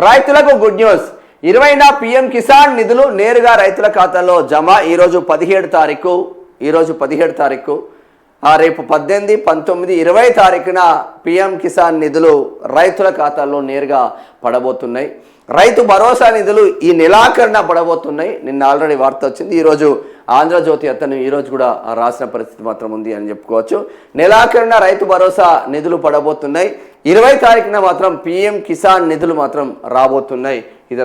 రైతులకు good news. 20న PM Kisan నిధులు నేరుగా రైతుల ఖాతాల్లో జమ. ఈరోజు 17 తారీఖు, రేపు 18, 19, 20 తారీఖున పీఎం కిసాన్ నిధులు రైతుల ఖాతాల్లో నేరుగా పడబోతున్నాయి. రైతు భరోసా నిధులు ఈ నెలాఖరున పడబోతున్నాయి. నిన్న ఆల్రెడీ వార్త వచ్చింది. ఈరోజు ఆంధ్రజ్యోతి అతను ఈరోజు కూడా రాసిన పరిస్థితి మాత్రం ఉంది అని చెప్పుకోవచ్చు. నెలాఖరున రైతు భరోసా నిధులు పడబోతున్నాయి. 20 తారీఖున మాత్రం పీఎం కిసాన్ నిధులు మాత్రం రాబోతున్నాయి. ఇది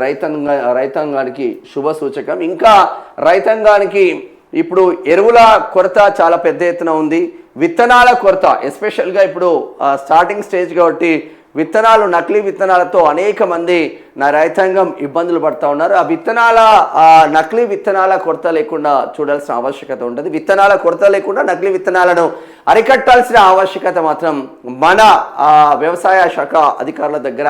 రైతాంగానికి శుభ సూచకం. ఇంకా రైతాంగానికి ఇప్పుడు ఎరువుల కొరత చాలా పెద్ద ఎత్తున ఉంది. విత్తనాల కొరత ఎస్పెషల్గా ఇప్పుడు స్టార్టింగ్ స్టేజ్ కాబట్టి నకిలీ విత్తనాలతో అనేక మంది నా రైతాంగం ఇబ్బందులు పడుతూ ఉన్నారు. ఆ నకిలీ విత్తనాల కొరత లేకుండా చూడాల్సిన ఆవశ్యకత ఉంటుంది. విత్తనాల కొరత లేకుండా నకిలీ విత్తనాలను అరికట్టాల్సిన ఆవశ్యకత మాత్రం మన వ్యవసాయ శాఖ అధికారుల దగ్గర,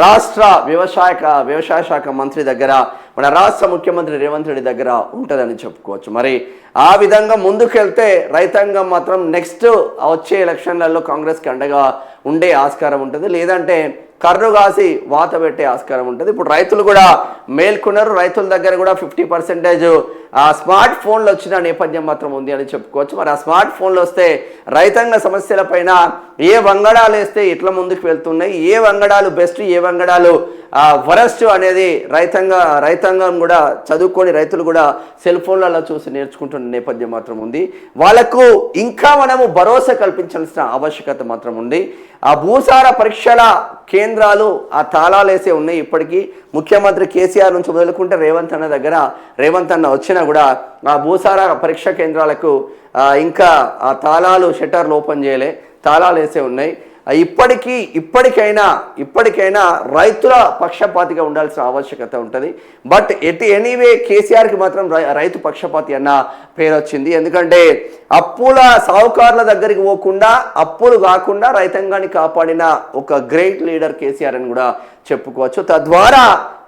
రాష్ట్ర వ్యవసాయ శాఖ మంత్రి దగ్గర, మన రాష్ట్ర ముఖ్యమంత్రి రేవంత్ రెడ్డి దగ్గర ఉంటుందని చెప్పుకోవచ్చు. మరి ఆ విధంగా ముందుకెళ్తే రైతాంగం మాత్రం నెక్స్ట్ వచ్చే ఎలక్షన్లలో కాంగ్రెస్కి అండగా ఉండే ఆస్కారం ఉంటుంది. లేదంటే కర్రు కాసి వాత పెట్టే ఆస్కారం ఉంటుంది. ఇప్పుడు రైతులు కూడా మేల్కొన్నారు. రైతుల దగ్గర కూడా 50% స్మార్ట్ ఫోన్లు వచ్చిన నేపథ్యం మాత్రం ఉంది అని చెప్పుకోవచ్చు. మరి ఆ స్మార్ట్ ఫోన్లు వస్తే రైతాంగ సమస్యలపైన ఏ వంగడాలు వేస్తే ఎట్లా ముందుకు వెళ్తున్నాయి, ఏ వంగడాలు బెస్ట్, ఏ వంగడాలు వరస్ట్ అనేది రైతాంగం కూడా చదువుకొని రైతులు కూడా సెల్ ఫోన్లలో చూసి నేర్చుకుంటున్న నేపథ్యం మాత్రం ఉంది. వాళ్ళకు ఇంకా మనము భరోసా కల్పించాల్సిన ఆవశ్యకత మాత్రం ఉంది. ఆ భూసార పరీక్షల కేంద్రాలు ఆ తాళాలేసే ఉన్నాయి. ఇప్పటికీ ముఖ్యమంత్రి కేసీఆర్ నుంచి మొదలుకుంటే రేవంత్ అన్న వచ్చినా కూడా ఆ భూసార పరీక్ష కేంద్రాలకు ఇంకా ఆ తాళాలు షట్టర్లు ఓపెన్ చేయలే, తాళాలు వేసే ఉన్నాయి. ఇప్పటికైనా రైతుల పక్షపాతిగా ఉండాల్సిన ఆవశ్యకత ఉంటుంది. బట్ ఎనీవే కేసీఆర్కి మాత్రం రైతు పక్షపాతి అన్న పేరు వచ్చింది. ఎందుకంటే సాహుకారుల దగ్గరికి పోకుండా, అప్పులు కాకుండా రైతాంగాన్ని కాపాడిన ఒక గ్రేట్ లీడర్ కేసీఆర్ అని కూడా చెప్పుకోవచ్చు. తద్వారా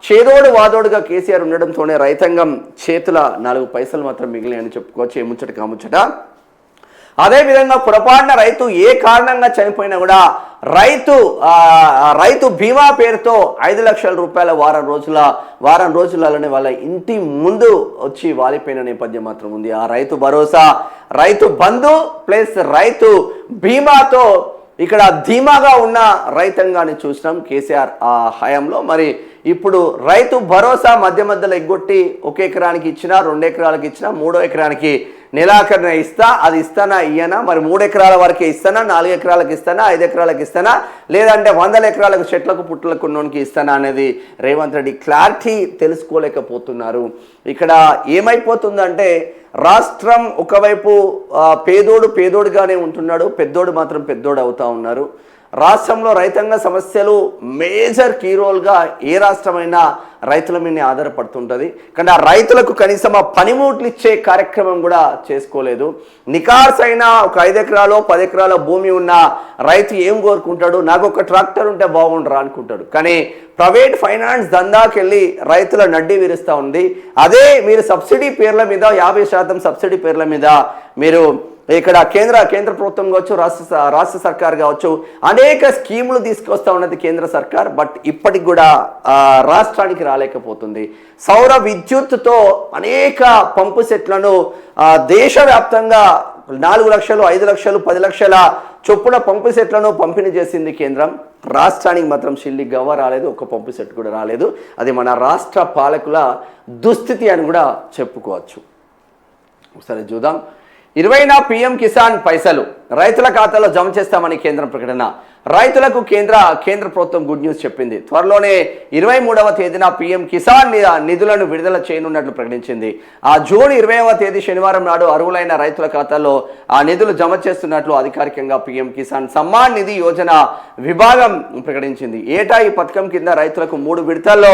చేదోడు వాదోడుగా కేసీఆర్ ఉండడంతోనే రైతాంగం చేతుల 4 పైసలు మాత్రం మిగిలినాయని చెప్పుకోవచ్చు. ఏ ముచ్చట కాముచ్చట. అదేవిధంగా పొరపాటున రైతు ఏ కారణంగా చనిపోయినా కూడా రైతు బీమా పేరుతో 5 లక్షల రూపాయల వారం రోజులలోనే వాళ్ళ ఇంటి ముందు వచ్చి వాలిపోయిన నేపథ్యం మాత్రం ఉంది. ఆ రైతు భరోసా, రైతు బంధు ప్లస్ రైతు బీమాతో ఇక్కడ ధీమాగా ఉన్న రైతాంగాన్ని చూసినాం కేసీఆర్ హయాంలో. మరి ఇప్పుడు రైతు భరోసా మధ్యలో ఎగ్గొట్టి 1 ఎకరానికి ఇచ్చినా, 2 ఎకరాలకు ఇచ్చినా, 3వ ఎకరానికి నెలాఖరున అది ఇస్తానా ఇయ్యనా, మరి 3 ఎకరాల వరకే ఇస్తానా, 4 ఎకరాలకు ఇస్తానా, 5 ఎకరాలకు ఇస్తానా, లేదంటే 100 ఎకరాలకు చెట్లకు పుట్టలకు ఉన్నోనికి ఇస్తానా అనేది రేవంత్ రెడ్డి క్లారిటీ తెలుసుకోలేకపోతున్నారు. ఇక్కడ ఏమైపోతుందంటే రాష్ట్రం ఒకవైపు పేదోడుగానే ఉంటున్నాడు, పెద్దోడు మాత్రం పెద్దోడు అవుతా ఉన్నారు. రాష్ట్రంలో రైతాంగ సమస్యలు మేజర్ కీ రోల్గా ఏ రాష్ట్రమైనా రైతుల మీదనే ఆధారపడుతుంటుంది. కానీ ఆ రైతులకు కనీసం ఆ పనిముట్లు ఇచ్చే కార్యక్రమం కూడా చేసుకోలేదు. నికార్సైన ఒక 5 ఎకరాలో 10 ఎకరాల భూమి ఉన్న రైతు ఏం కోరుకుంటాడు, నాకు ఒక ట్రాక్టర్ ఉంటే బాగుండరా అనుకుంటాడు. కానీ ప్రైవేట్ ఫైనాన్స్ దందాకెళ్ళి రైతుల నడ్డి విరుస్తూ ఉంది. అదే మీరు సబ్సిడీ పేర్ల మీద 50% సబ్సిడీ పేర్ల మీద మీరు ఇక్కడ కేంద్ర ప్రభుత్వం కావచ్చు, రాష్ట్ర సర్కార్ కావచ్చు అనేక స్కీములు తీసుకొస్తా ఉన్నది కేంద్ర సర్కార్. బట్ ఇప్పటికి కూడా రాష్ట్రానికి రాలేకపోతుంది. సౌర విద్యుత్తుతో అనేక పంపు సెట్లను దేశవ్యాప్తంగా 4 లక్షలు, 5 లక్షలు, 10 లక్షల చొప్పున పంపు సెట్లను పంపిణీ చేసింది కేంద్రం. రాష్ట్రానికి మాత్రం షిల్లి గవ్వ రాలేదు, ఒక పంపు సెట్ కూడా రాలేదు. అది మన రాష్ట్ర పాలకుల దుస్థితి అని కూడా చెప్పుకోవచ్చు. ఒకసారి చూద్దాం. 20న పీఎం కిసాన్ పైసలు రైతుల ఖాతాలో జమ చేస్తామని కేంద్రం ప్రకటన. రైతులకు కేంద్ర ప్రభుత్వం గుడ్ న్యూస్ చెప్పింది. త్వరలోనే 23వ తేదీన పీఎం కిసాన్ నిధులను విడుదల చేయనున్నట్లు ప్రకటించింది. జూన్ 20వ తేదీ శనివారం నాడు అర్హులైన రైతుల ఖాతాలో ఆ నిధులు జమ చేస్తున్నట్లు అధికారికంగా పీఎం కిసాన్ సమ్మాన్ నిధి యోజన విభాగం ప్రకటించింది. ఏటా ఈ పథకం కింద రైతులకు 3 విడతల్లో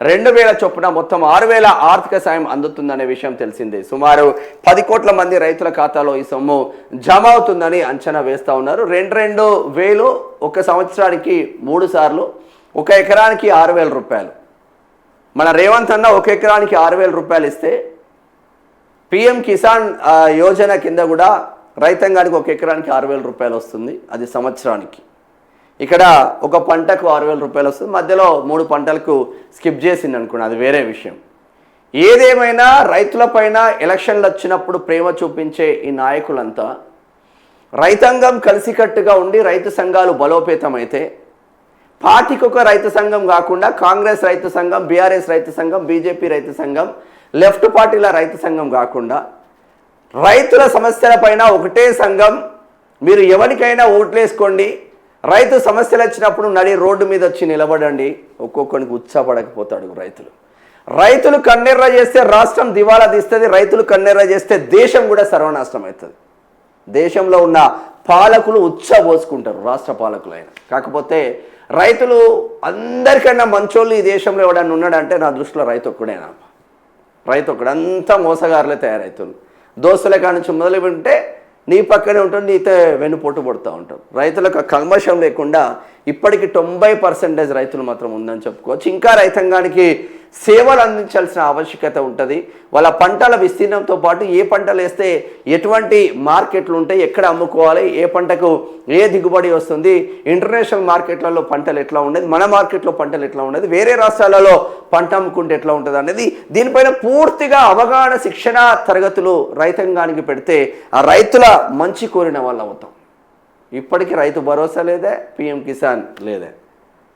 2,000 చొప్పున మొత్తం 6,000 ఆర్థిక సాయం అందుతుందనే విషయం తెలిసిందే. సుమారు 10 కోట్ల మంది రైతుల ఖాతాలో ఈ సొమ్ము జమ అవుతుందని అంచనా వేస్తా ఉన్నారు. 2,000 ఒక సంవత్సరానికి 3 సార్లు, 1 ఎకరానికి 6,000 రూపాయలు. మన రేవంత్ అన్న 1 ఎకరానికి 6,000 రూపాయలు ఇస్తే పీఎం కిసాన్ యోజన కింద కూడా రైతాంగానికి 1 ఎకరానికి 6,000 రూపాయలు వస్తుంది. అది సంవత్సరానికి. ఇక్కడ ఒక పంటకు 6,000 రూపాయలు వస్తుంది, మధ్యలో 3 పంటలకు స్కిప్ చేసింది అనుకోండి, అది వేరే విషయం. ఏదేమైనా రైతులపైన ఎలక్షన్లు వచ్చినప్పుడు ప్రేమ చూపించే ఈ నాయకులంతా రైతాంగం కలిసికట్టుగా ఉండి రైతు సంఘాలు బలోపేతమైతే, పార్టీకి ఒక రైతు సంఘం కాకుండా కాంగ్రెస్ రైతు సంఘం, బీఆర్ఎస్ రైతు సంఘం, బీజేపీ రైతు సంఘం, లెఫ్ట్ పార్టీల రైతు సంఘం కాకుండా రైతుల సమస్యలపైన ఒకటే సంఘం, మీరు ఎవరికైనా ఓట్లేసుకోండి, రైతు సమస్యలు వచ్చినప్పుడు నడి రోడ్డు మీద వచ్చి నిలబడండి, ఒక్కొక్కరికి ఉత్సాహపడకపోతాడు రైతులు. రైతులు కన్నెర్ర చేస్తే రాష్ట్రం దివాలా తీస్తుంది, రైతులు కన్నెర్ర చేస్తే దేశం కూడా సర్వనాశనం అవుతుంది. దేశంలో ఉన్న పాలకులు ఉత్సాహపోసుకుంటారు, రాష్ట్ర పాలకులైన. కాకపోతే రైతులు అందరికన్నా మంచోళ్ళు ఈ దేశంలో ఎవడన్నా ఉన్నాడంటే నా దృష్టిలో రైతు ఒక్కడేనా. రైతు ఒక్కడు, అంతా మోసగారులే తయారవుతుంది. దోస్తుల కాడి నుంచి మొదలు పెడితే నీ పక్కనే ఉంటుంది, నీతో వెన్నుపోటు పడుతూ ఉంటాం. రైతులకు కల్మషం లేకుండా ఇప్పటికీ 90% రైతులు మాత్రం ఉందని చెప్పుకోవచ్చు. ఇంకా రైతాంగానికి సేవలు అందించాల్సిన ఆవశ్యకత ఉంటుంది. వాళ్ళ పంటల విస్తీర్ణంతో పాటు ఏ పంటలు వేస్తే ఎటువంటి మార్కెట్లు ఉంటాయి, ఎక్కడ అమ్ముకోవాలి, ఏ పంటకు ఏ దిగుబడి వస్తుంది, ఇంటర్నేషనల్ మార్కెట్లలో పంటలు ఎట్లా ఉండేది, మన మార్కెట్లో పంటలు ఎట్లా ఉండేది, వేరే రాష్ట్రాలలో పంట అమ్ముకుంటే ఎట్లా ఉంటుంది అనేది దీనిపైన పూర్తిగా అవగాహన శిక్షణ తరగతులు రైతాంగానికి పెడితే ఆ రైతుల మంచి కోరిన వాళ్ళు అవుతాం. ఇప్పటికీ రైతు భరోసా లేదే, పిఎం కిసాన్ లేదే,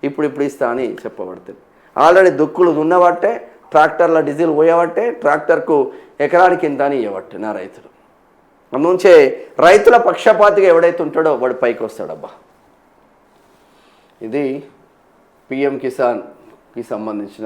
ఇప్పుడు ఇస్తా అని చెప్పబడుతుంది. ఆల్రెడీ దుక్కులు దున్నబట్టే, ట్రాక్టర్ల డీజిల్ పోయబట్టే, ట్రాక్టర్కు ఎకరానికి ఇంత అని ఇవ్వబట్టే నా రైతులు. అందుంచే రైతుల పక్షపాతిగా ఎవడైతే ఉంటాడో వాడు పైకి వస్తాడబ్బా. ఇది పిఎం కిసాన్కి సంబంధించిన